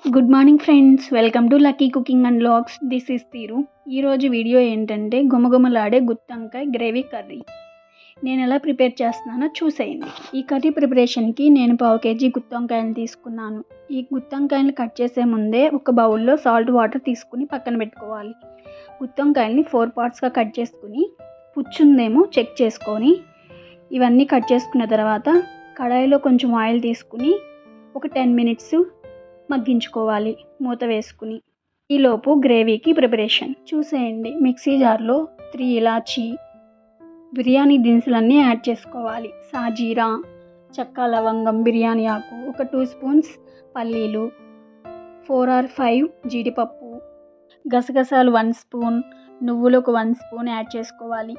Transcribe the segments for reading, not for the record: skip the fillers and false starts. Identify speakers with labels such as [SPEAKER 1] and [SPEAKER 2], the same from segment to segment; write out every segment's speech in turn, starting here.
[SPEAKER 1] Good morning friends, welcome to lucky cooking and vlogs. This is తీరు. ఈరోజు video ఏంటంటే గుమగుమలాడే గుత్తొంకాయ గ్రేవీ కర్రీ. నేను ఎలా ప్రిపేర్ చేస్తున్నానో చూసేయండి. ఈ కర్రీ ప్రిపరేషన్కి నేను 1/2 kg గుత్తొంకాయలు తీసుకున్నాను. ఈ గుత్తొంకాయలు కట్ చేసే ముందే ఒక బౌల్లో సాల్ట్ వాటర్ తీసుకుని పక్కన పెట్టుకోవాలి. గుత్తొంకాయల్ని 4 పార్ట్స్గా కట్ చేసుకుని పుచ్చుందేమో చెక్ చేసుకొని ఇవన్నీ కట్ చేసుకున్న తర్వాత కడాయిలో కొంచెం ఆయిల్ తీసుకుని ఒక 10 మినిట్స్ మగ్గించుకోవాలి మూత వేసుకుని. ఈలోపు గ్రేవీకి ప్రిపరేషన్ చూసేయండి. మిక్సీ జార్లో 3 ఇలాచీ బిర్యానీ దినుసులన్నీ యాడ్ చేసుకోవాలి. సాజీరా, చెక్క, లవంగం, బిర్యానీ ఆకు, ఒక 2 స్పూన్స్ పల్లీలు, 4 or 5 జీడిపప్పు, గసగసాలు 1 స్పూన్, నువ్వులు ఒక 1 స్పూన్ యాడ్ చేసుకోవాలి.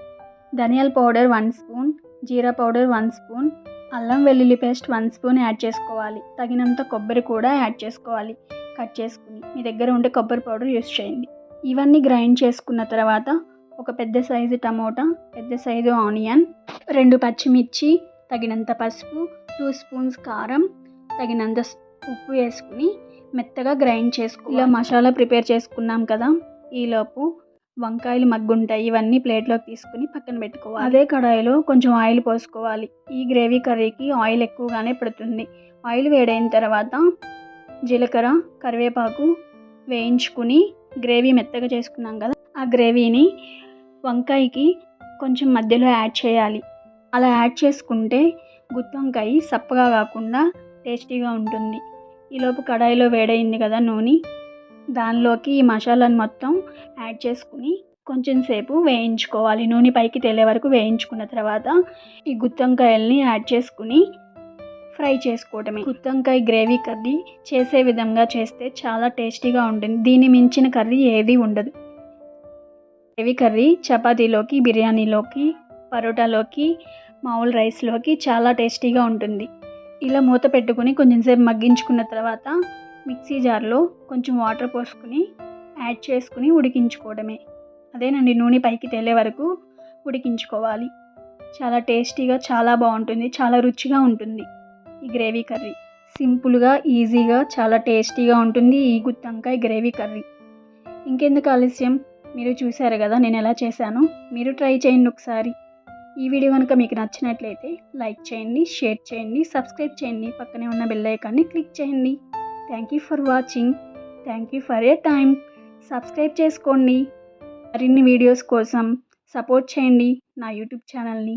[SPEAKER 1] ధనియాల పౌడర్ 1 స్పూన్, జీరా పౌడర్ 1 స్పూన్, అల్లం వెల్లుల్లి పేస్ట్ 1 స్పూన్ యాడ్ చేసుకోవాలి. తగినంత కొబ్బరి కూడా యాడ్ చేసుకోవాలి కట్ చేసుకుని. మీ దగ్గర ఉంటే కొబ్బరి పౌడర్ యూస్ చేయండి. ఇవన్నీ గ్రైండ్ చేసుకున్న తర్వాత ఒక పెద్ద సైజు టమోటా, పెద్ద సైజు ఆనియన్, 2 పచ్చిమిర్చి, తగినంత పసుపు, 2 స్పూన్స్ కారం, తగినంత ఉప్పు వేసుకుని మెత్తగా గ్రైండ్ చేసుకోవాలి. ఇలా మసాలా ప్రిపేర్ చేసుకున్నాం కదా, ఈలోపు వంకాయలు మగ్గుంటాయి. ఇవన్నీ ప్లేట్లోకి తీసుకుని పక్కన పెట్టుకోవాలి. అదే కడాయిలో కొంచెం ఆయిల్ పోసుకోవాలి. ఈ గ్రేవీ కర్రీకి ఆయిల్ ఎక్కువగానే పడుతుంది. ఆయిల్ వేడైన తర్వాత జీలకర్ర, కరివేపాకు వేయించుకుని గ్రేవీ మెత్తగా చేసుకున్నాం కదా, ఆ గ్రేవీని వంకాయకి కొంచెం మధ్యలో యాడ్ చేయాలి. అలా యాడ్ చేసుకుంటే గుత్తొంకాయ సప్పగా కాకుండా టేస్టీగా ఉంటుంది. ఈలోపు కడాయిలో వేడైంది కదా నూనె, దానిలోకి ఈ మసాలాను మొత్తం యాడ్ చేసుకుని కొంచెం సేపు వేయించుకోవాలి. నూనె పైకి తేలే వరకు వేయించుకున్న తర్వాత ఈ గుత్తొంకాయల్ని యాడ్ చేసుకుని ఫ్రై చేసుకోవడమే. గుత్తొంకాయ గ్రేవీ కర్రీ చేసే విధంగా చేస్తే చాలా టేస్టీగా ఉంటుంది. దీన్ని మించిన కర్రీ ఏది ఉండదు. గ్రేవీ కర్రీ చపాతీలోకి, బిర్యానీలోకి, పరోటాలోకి, మామూలు రైస్లోకి చాలా టేస్టీగా ఉంటుంది. ఇలా మూత పెట్టుకుని కొంచెం సేపు మగ్గించుకున్న తర్వాత మిక్సీ జార్లో కొంచెం వాటర్ పోసుకుని యాడ్ చేసుకుని ఉడికించుకోవడమే. అదేనండి, నూనె పైకి తేలే వరకు ఉడికించుకోవాలి. చాలా టేస్టీగా, చాలా బాగుంటుంది, చాలా రుచిగా ఉంటుంది ఈ గ్రేవీ కర్రీ. సింపుల్గా, ఈజీగా, చాలా టేస్టీగా ఉంటుంది ఈ గుత్తొంకాయ గ్రేవీ కర్రీ. ఇంకెందుకు ఆలస్యం, మీరు చూసారు కదా నేను ఎలా చేశానో, మీరు ట్రై చేయండి ఒకసారి. ఈ వీడియో కనుక మీకు నచ్చినట్లయితే లైక్ చేయండి, షేర్ చేయండి, సబ్స్క్రైబ్ చేయండి, పక్కనే ఉన్న బెల్ ఐకాన్ని క్లిక్ చేయండి. Thank you for watching. Thank you for your time. Subscribe చేసుకోండి. మరిన్ని వీడియోస్ కోసం సపోర్ట్ చేయండి నా యూట్యూబ్ ఛానల్ని.